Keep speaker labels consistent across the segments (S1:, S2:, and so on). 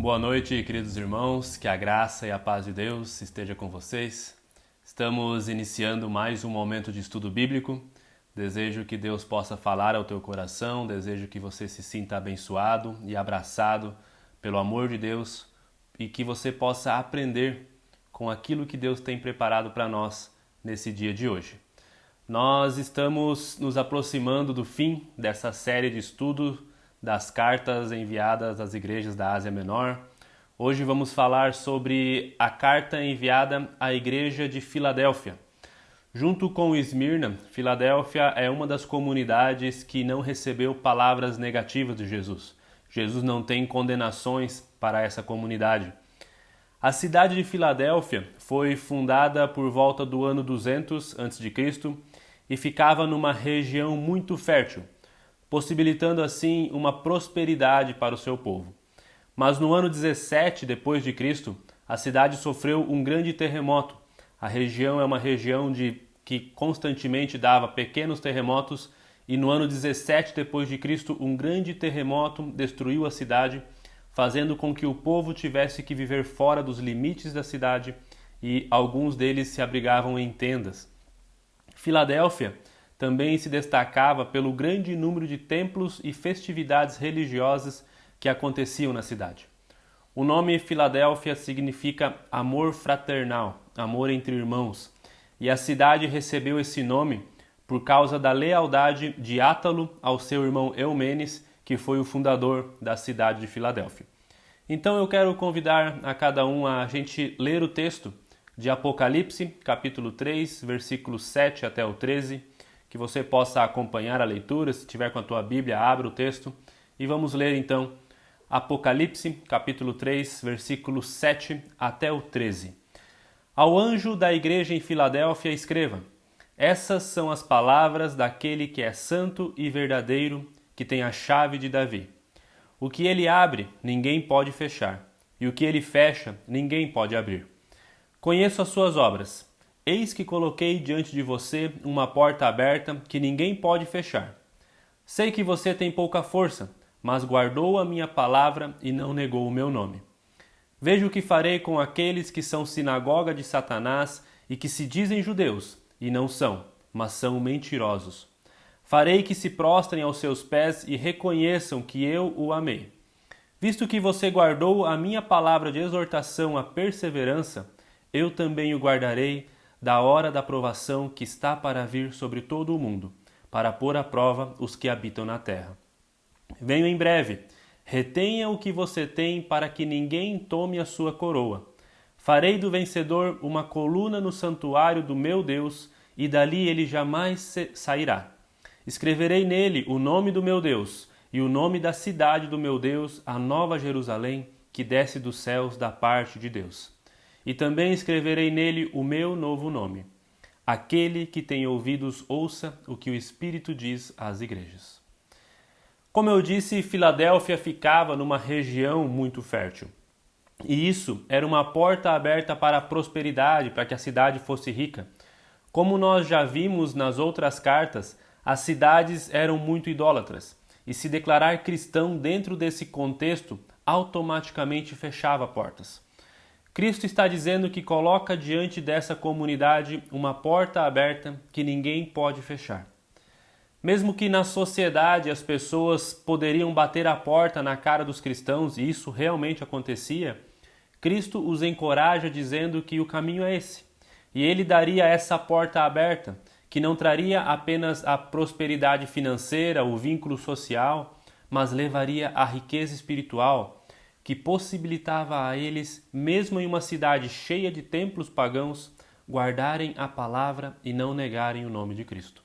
S1: Boa noite, queridos irmãos, que a graça e a paz de Deus esteja com vocês. Estamos iniciando mais um momento de estudo bíblico. Desejo que Deus possa falar ao teu coração, desejo que você se sinta abençoado e abraçado pelo amor de Deus e que você possa aprender com aquilo que Deus tem preparado para nós nesse dia de hoje. Nós estamos nos aproximando do fim dessa série de estudo das cartas enviadas às igrejas da Ásia Menor. Hoje vamos falar sobre a carta enviada à igreja de Filadélfia. Junto com Esmirna, Filadélfia é uma das comunidades que não recebeu palavras negativas de Jesus. Jesus não tem condenações para essa comunidade. A cidade de Filadélfia foi fundada por volta do ano 200 a.C. e ficava numa região muito fértil, possibilitando assim uma prosperidade para o seu povo. Mas no ano 17 depois de Cristo, a cidade sofreu um grande terremoto. A região é uma região que constantemente dava pequenos terremotos e no ano 17 depois de Cristo, um grande terremoto destruiu a cidade, fazendo com que o povo tivesse que viver fora dos limites da cidade e alguns deles se abrigavam em tendas. Filadélfia também se destacava pelo grande número de templos e festividades religiosas que aconteciam na cidade. O nome Filadélfia significa amor fraternal, amor entre irmãos, e a cidade recebeu esse nome por causa da lealdade de Átalo ao seu irmão Eumenes, que foi o fundador da cidade de Filadélfia. Então eu quero convidar a cada um a gente ler o texto de Apocalipse, capítulo 3, versículos 7 até o 13, que você possa acompanhar a leitura. Se tiver com a tua Bíblia, abra o texto e vamos ler então Apocalipse, capítulo 3, versículos 7 até o 13. Ao anjo da igreja em Filadélfia escreva: essas são as palavras daquele que é santo e verdadeiro, que tem a chave de Davi. O que ele abre, ninguém pode fechar, e o que ele fecha, ninguém pode abrir. Conheço as suas obras. Eis que coloquei diante de você uma porta aberta que ninguém pode fechar. Sei que você tem pouca força, mas guardou a minha palavra e não negou o meu nome. Veja o que farei com aqueles que são sinagoga de Satanás e que se dizem judeus, e não são, mas são mentirosos. Farei que se prostrem aos seus pés e reconheçam que eu o amei. Visto que você guardou a minha palavra de exortação à perseverança, eu também o guardarei da hora da provação que está para vir sobre todo o mundo, para pôr à prova os que habitam na terra. Venho em breve. Retenha o que você tem para que ninguém tome a sua coroa. Farei do vencedor uma coluna no santuário do meu Deus, e dali ele jamais sairá. Escreverei nele o nome do meu Deus e o nome da cidade do meu Deus, a nova Jerusalém, que desce dos céus da parte de Deus. E também escreverei nele o meu novo nome. Aquele que tem ouvidos, ouça o que o Espírito diz às igrejas. Como eu disse, Filadélfia ficava numa região muito fértil. E isso era uma porta aberta para a prosperidade, para que a cidade fosse rica. Como nós já vimos nas outras cartas, as cidades eram muito idólatras. E se declarar cristão dentro desse contexto automaticamente fechava portas. Cristo está dizendo que coloca diante dessa comunidade uma porta aberta que ninguém pode fechar. Mesmo que na sociedade as pessoas poderiam bater a porta na cara dos cristãos, e isso realmente acontecia, Cristo os encoraja dizendo que o caminho é esse. E ele daria essa porta aberta, que não traria apenas a prosperidade financeira, o vínculo social, mas levaria a riqueza espiritual, que possibilitava a eles, mesmo em uma cidade cheia de templos pagãos, guardarem a palavra e não negarem o nome de Cristo.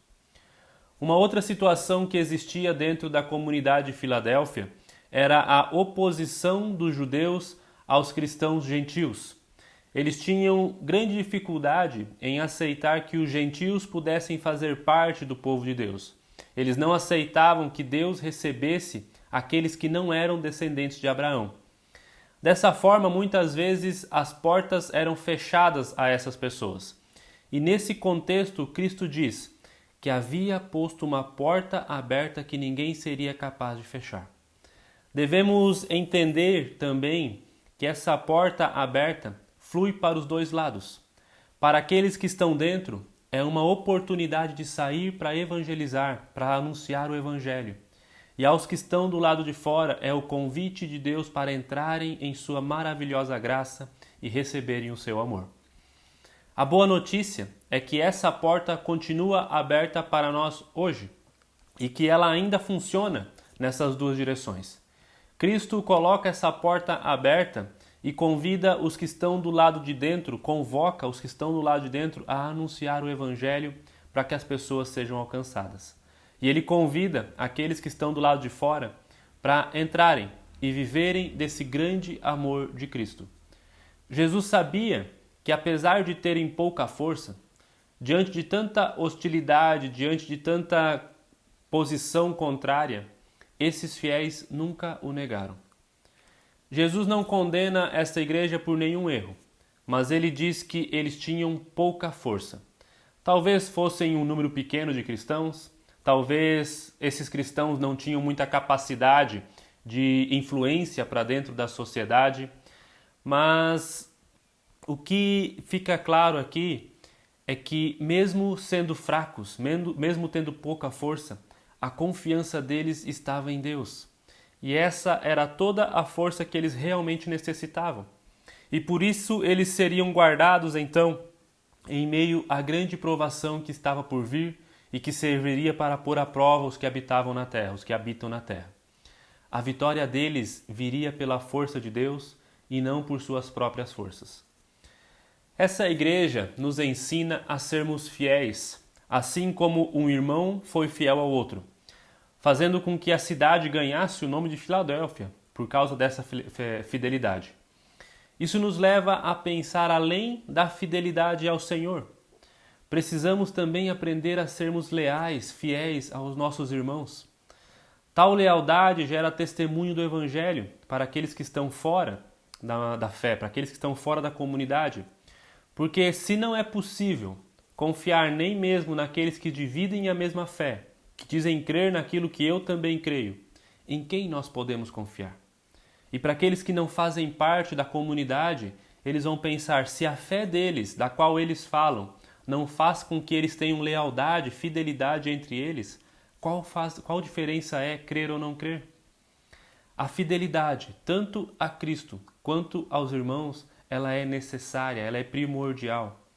S1: Uma outra situação que existia dentro da comunidade de Filadélfia era a oposição dos judeus aos cristãos gentios. Eles tinham grande dificuldade em aceitar que os gentios pudessem fazer parte do povo de Deus. Eles não aceitavam que Deus recebesse aqueles que não eram descendentes de Abraão. Dessa forma, muitas vezes as portas eram fechadas a essas pessoas. E nesse contexto, Cristo diz que havia posto uma porta aberta que ninguém seria capaz de fechar. Devemos entender também que essa porta aberta flui para os dois lados. Para aqueles que estão dentro, é uma oportunidade de sair para evangelizar, para anunciar o Evangelho. E aos que estão do lado de fora, é o convite de Deus para entrarem em sua maravilhosa graça e receberem o seu amor. A boa notícia é que essa porta continua aberta para nós hoje e que ela ainda funciona nessas duas direções. Cristo coloca essa porta aberta e convida os que estão do lado de dentro, convoca os que estão do lado de dentro a anunciar o Evangelho para que as pessoas sejam alcançadas. E ele convida aqueles que estão do lado de fora para entrarem e viverem desse grande amor de Cristo. Jesus sabia que apesar de terem pouca força, diante de tanta hostilidade, diante de tanta posição contrária, esses fiéis nunca o negaram. Jesus não condena esta igreja por nenhum erro, mas ele diz que eles tinham pouca força. Talvez fossem um número pequeno de cristãos, talvez esses cristãos não tinham muita capacidade de influência para dentro da sociedade, mas o que fica claro aqui é que mesmo sendo fracos, mesmo tendo pouca força, a confiança deles estava em Deus. E essa era toda a força que eles realmente necessitavam. E por isso eles seriam guardados, então, em meio à grande provação que estava por vir e que serviria para pôr à prova os que habitavam na terra, os que habitam na terra. A vitória deles viria pela força de Deus e não por suas próprias forças. Essa igreja nos ensina a sermos fiéis, assim como um irmão foi fiel ao outro, fazendo com que a cidade ganhasse o nome de Filadélfia por causa dessa fidelidade. Isso nos leva a pensar além da fidelidade ao Senhor. Precisamos também aprender a sermos leais, fiéis aos nossos irmãos. Tal lealdade gera testemunho do Evangelho para aqueles que estão fora da fé, para aqueles que estão fora da comunidade. Porque se não é possível confiar nem mesmo naqueles que dividem a mesma fé, que dizem crer naquilo que eu também creio, em quem nós podemos confiar? E para aqueles que não fazem parte da comunidade, eles vão pensar, se a fé deles, da qual eles falam, não faz com que eles tenham lealdade, fidelidade entre eles, qual diferença é crer ou não crer? A fidelidade, tanto a Cristo quanto aos irmãos, ela é necessária, ela é primordial.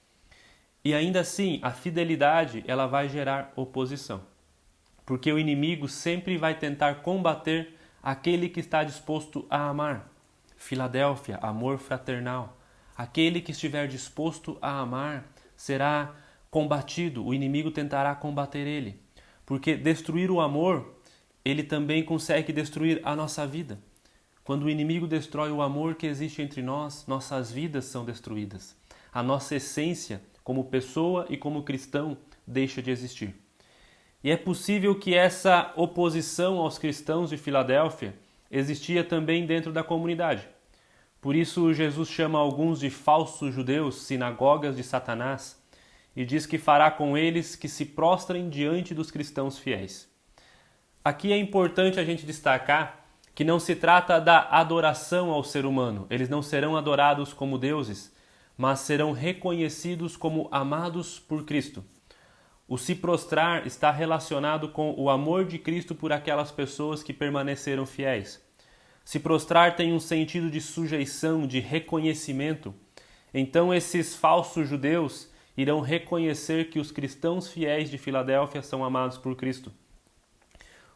S1: E ainda assim, a fidelidade, ela vai gerar oposição. Porque o inimigo sempre vai tentar combater aquele que está disposto a amar. Filadélfia, amor fraternal. Aquele que estiver disposto a amar será combatido, o inimigo tentará combater ele. Porque destruir o amor, ele também consegue destruir a nossa vida. Quando o inimigo destrói o amor que existe entre nós, nossas vidas são destruídas. A nossa essência, como pessoa e como cristão, deixa de existir. E é possível que essa oposição aos cristãos de Filadélfia existia também dentro da comunidade. Por isso Jesus chama alguns de falsos judeus, sinagogas de Satanás, e diz que fará com eles que se prostrem diante dos cristãos fiéis. Aqui é importante a gente destacar que não se trata da adoração ao ser humano. Eles não serão adorados como deuses, mas serão reconhecidos como amados por Cristo. O se prostrar está relacionado com o amor de Cristo por aquelas pessoas que permaneceram fiéis. Se prostrar tem um sentido de sujeição, de reconhecimento. Então esses falsos judeus irão reconhecer que os cristãos fiéis de Filadélfia são amados por Cristo.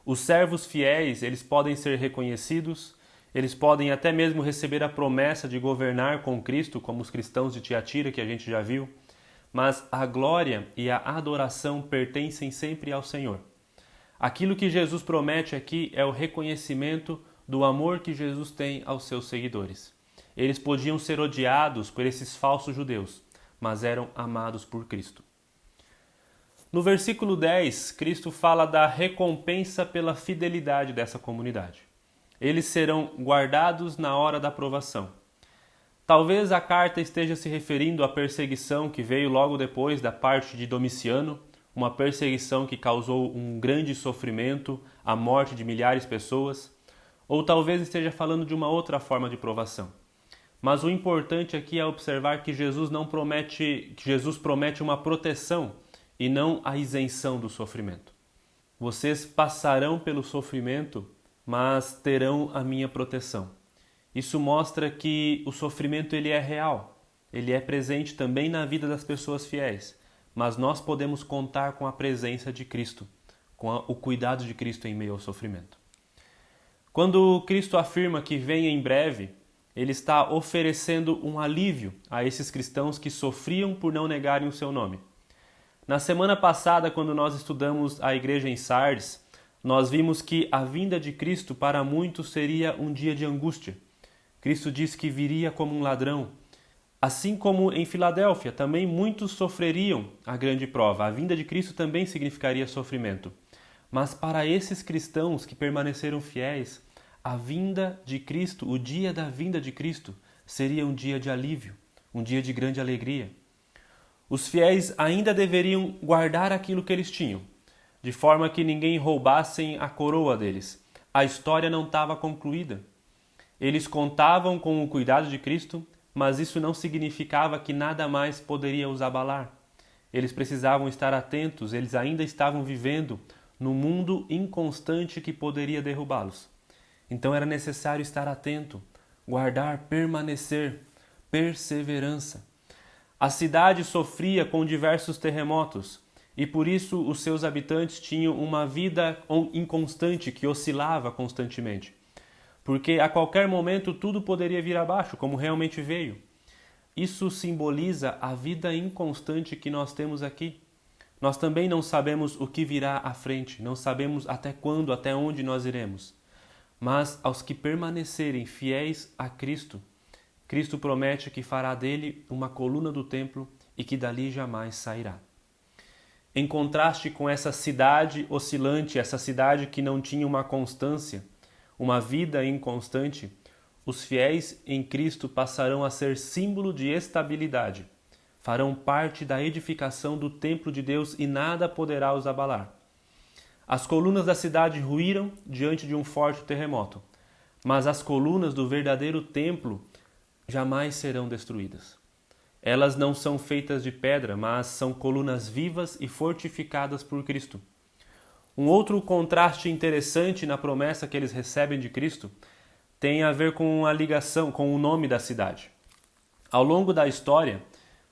S1: Os servos fiéis, eles podem ser reconhecidos, eles podem até mesmo receber a promessa de governar com Cristo, como os cristãos de Tiatira, que a gente já viu, mas a glória e a adoração pertencem sempre ao Senhor. Aquilo que Jesus promete aqui é o reconhecimento do amor que Jesus tem aos seus seguidores. Eles podiam ser odiados por esses falsos judeus, mas eram amados por Cristo. No versículo 10, Cristo fala da recompensa pela fidelidade dessa comunidade. Eles serão guardados na hora da provação. Talvez a carta esteja se referindo à perseguição que veio logo depois da parte de Domiciano, uma perseguição que causou um grande sofrimento, a morte de milhares de pessoas, ou talvez esteja falando de uma outra forma de provação. Mas o importante aqui é observar que Jesus promete uma proteção e não a isenção do sofrimento. Vocês passarão pelo sofrimento, mas terão a minha proteção. Isso mostra que o sofrimento ele é real, ele é presente também na vida das pessoas fiéis, mas nós podemos contar com a presença de Cristo, com o cuidado de Cristo em meio ao sofrimento. Quando Cristo afirma que vem em breve, ele está oferecendo um alívio a esses cristãos que sofriam por não negarem o seu nome. Na semana passada, quando nós estudamos a igreja em Sardes, nós vimos que a vinda de Cristo para muitos seria um dia de angústia. Cristo disse que viria como um ladrão. Assim como em Filadélfia, também muitos sofreriam a grande prova. A vinda de Cristo também significaria sofrimento. Mas para esses cristãos que permaneceram fiéis, a vinda de Cristo, o dia da vinda de Cristo, seria um dia de alívio, um dia de grande alegria. Os fiéis ainda deveriam guardar aquilo que eles tinham, de forma que ninguém roubasse a coroa deles. A história não estava concluída. Eles contavam com o cuidado de Cristo, mas isso não significava que nada mais poderia os abalar. Eles precisavam estar atentos, eles ainda estavam vivendo num mundo inconstante que poderia derrubá-los. Então era necessário estar atento, guardar, permanecer, perseverança. A cidade sofria com diversos terremotos e por isso os seus habitantes tinham uma vida inconstante que oscilava constantemente. Porque a qualquer momento tudo poderia vir abaixo, como realmente veio. Isso simboliza a vida inconstante que nós temos aqui. Nós também não sabemos o que virá à frente, não sabemos até quando, até onde nós iremos. Mas aos que permanecerem fiéis a Cristo, Cristo promete que fará dele uma coluna do templo e que dali jamais sairá. Em contraste com essa cidade oscilante, essa cidade que não tinha uma constância, uma vida inconstante, os fiéis em Cristo passarão a ser símbolo de estabilidade. Farão parte da edificação do templo de Deus e nada poderá os abalar. As colunas da cidade ruíram diante de um forte terremoto, mas as colunas do verdadeiro templo jamais serão destruídas. Elas não são feitas de pedra, mas são colunas vivas e fortificadas por Cristo. Um outro contraste interessante na promessa que eles recebem de Cristo tem a ver com a ligação com o nome da cidade. Ao longo da história,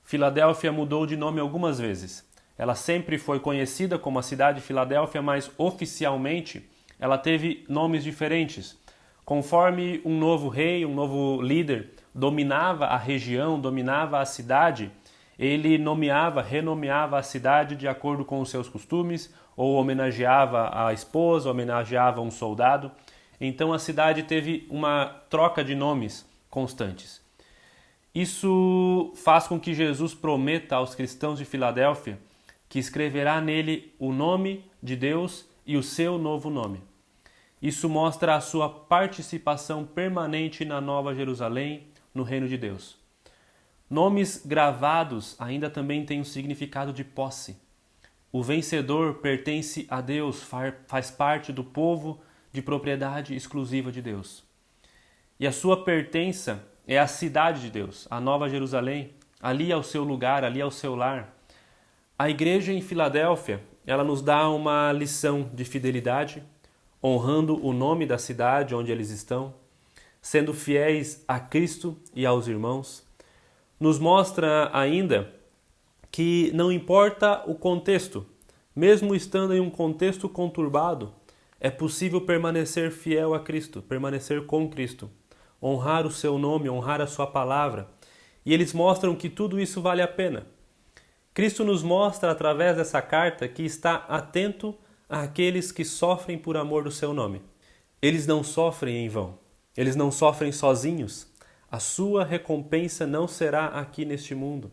S1: Filadélfia mudou de nome algumas vezes. Ela sempre foi conhecida como a cidade de Filadélfia, mas oficialmente ela teve nomes diferentes. Conforme um novo rei, um novo líder dominava a região, dominava a cidade, ele renomeava a cidade de acordo com os seus costumes, ou homenageava a esposa, homenageava um soldado. Então a cidade teve uma troca de nomes constantes. Isso faz com que Jesus prometa aos cristãos de Filadélfia que escreverá nele o nome de Deus e o seu novo nome. Isso mostra a sua participação permanente na Nova Jerusalém, no reino de Deus. Nomes gravados ainda também têm um significado de posse. O vencedor pertence a Deus, faz parte do povo de propriedade exclusiva de Deus. E a sua pertença é a cidade de Deus, a Nova Jerusalém. Ali é o seu lugar, ali é o seu lar. A igreja em Filadélfia, ela nos dá uma lição de fidelidade, honrando o nome da cidade onde eles estão, sendo fiéis a Cristo e aos irmãos. Nos mostra ainda que não importa o contexto, mesmo estando em um contexto conturbado, é possível permanecer fiel a Cristo, permanecer com Cristo, honrar o seu nome, honrar a sua palavra. E eles mostram que tudo isso vale a pena. Cristo nos mostra através dessa carta que está atento àqueles que sofrem por amor do seu nome. Eles não sofrem em vão, eles não sofrem sozinhos. A sua recompensa não será aqui neste mundo.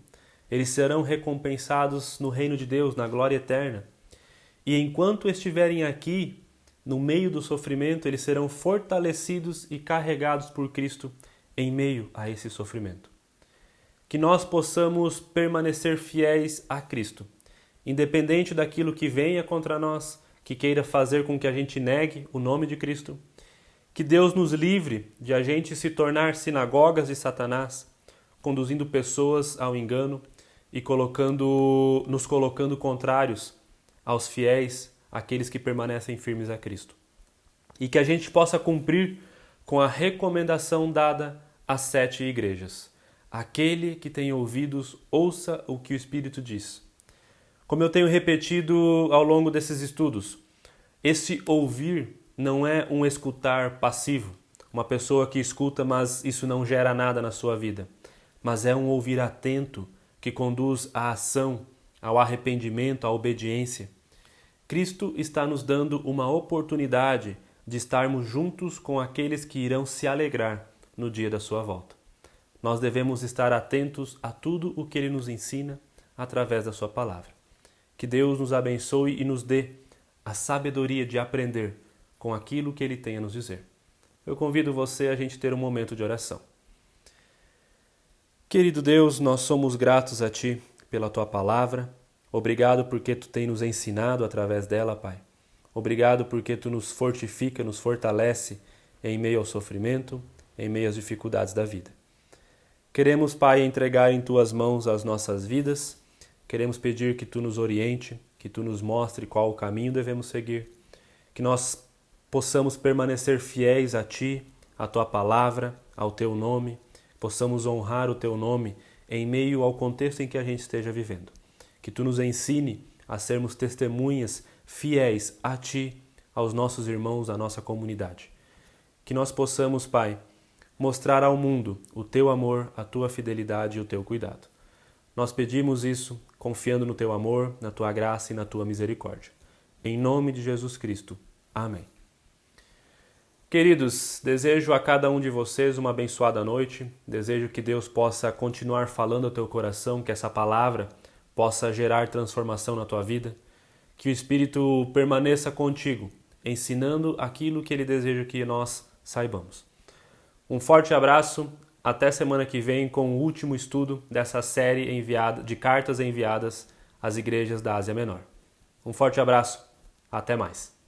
S1: Eles serão recompensados no reino de Deus, na glória eterna. E enquanto estiverem aqui, no meio do sofrimento, eles serão fortalecidos e carregados por Cristo em meio a esse sofrimento. Que nós possamos permanecer fiéis a Cristo, independente daquilo que venha contra nós, que queira fazer com que a gente negue o nome de Cristo, Que Deus nos livre de a gente se tornar sinagogas de Satanás, conduzindo pessoas ao engano e nos colocando contrários aos fiéis, aqueles que permanecem firmes a Cristo. E que a gente possa cumprir com a recomendação dada às 7 igrejas. Aquele que tem ouvidos, ouça o que o Espírito diz. Como eu tenho repetido ao longo desses estudos, esse ouvir não é um escutar passivo, uma pessoa que escuta, mas isso não gera nada na sua vida, mas é um ouvir atento que conduz à ação, ao arrependimento, à obediência. Cristo está nos dando uma oportunidade de estarmos juntos com aqueles que irão se alegrar no dia da sua volta. Nós devemos estar atentos a tudo o que Ele nos ensina através da sua palavra. Que Deus nos abençoe e nos dê a sabedoria de aprender com aquilo que Ele tem a nos dizer. Eu convido você a gente ter um momento de oração. Querido Deus, nós somos gratos a Ti pela Tua palavra. Obrigado porque Tu tem nos ensinado através dela, Pai. Obrigado porque Tu nos fortifica, nos fortalece em meio ao sofrimento, em meio às dificuldades da vida. Queremos, Pai, entregar em Tuas mãos as nossas vidas. Queremos pedir que Tu nos oriente, que Tu nos mostre qual o caminho devemos seguir. Que nós possamos permanecer fiéis a Ti, à Tua palavra, ao Teu nome. Possamos honrar o Teu nome em meio ao contexto em que a gente esteja vivendo. Que Tu nos ensine a sermos testemunhas fiéis a Ti, aos nossos irmãos, à nossa comunidade. Que nós possamos, Pai, mostrar ao mundo o Teu amor, a Tua fidelidade e o Teu cuidado. Nós pedimos isso confiando no Teu amor, na Tua graça e na Tua misericórdia. Em nome de Jesus Cristo. Amém. Queridos, desejo a cada um de vocês uma abençoada noite. Desejo que Deus possa continuar falando ao teu coração, que essa palavra possa gerar transformação na tua vida. Que o Espírito permaneça contigo, ensinando aquilo que Ele deseja que nós saibamos. Um forte abraço, até semana que vem com o último estudo dessa série de cartas enviadas às igrejas da Ásia Menor. Um forte abraço, até mais.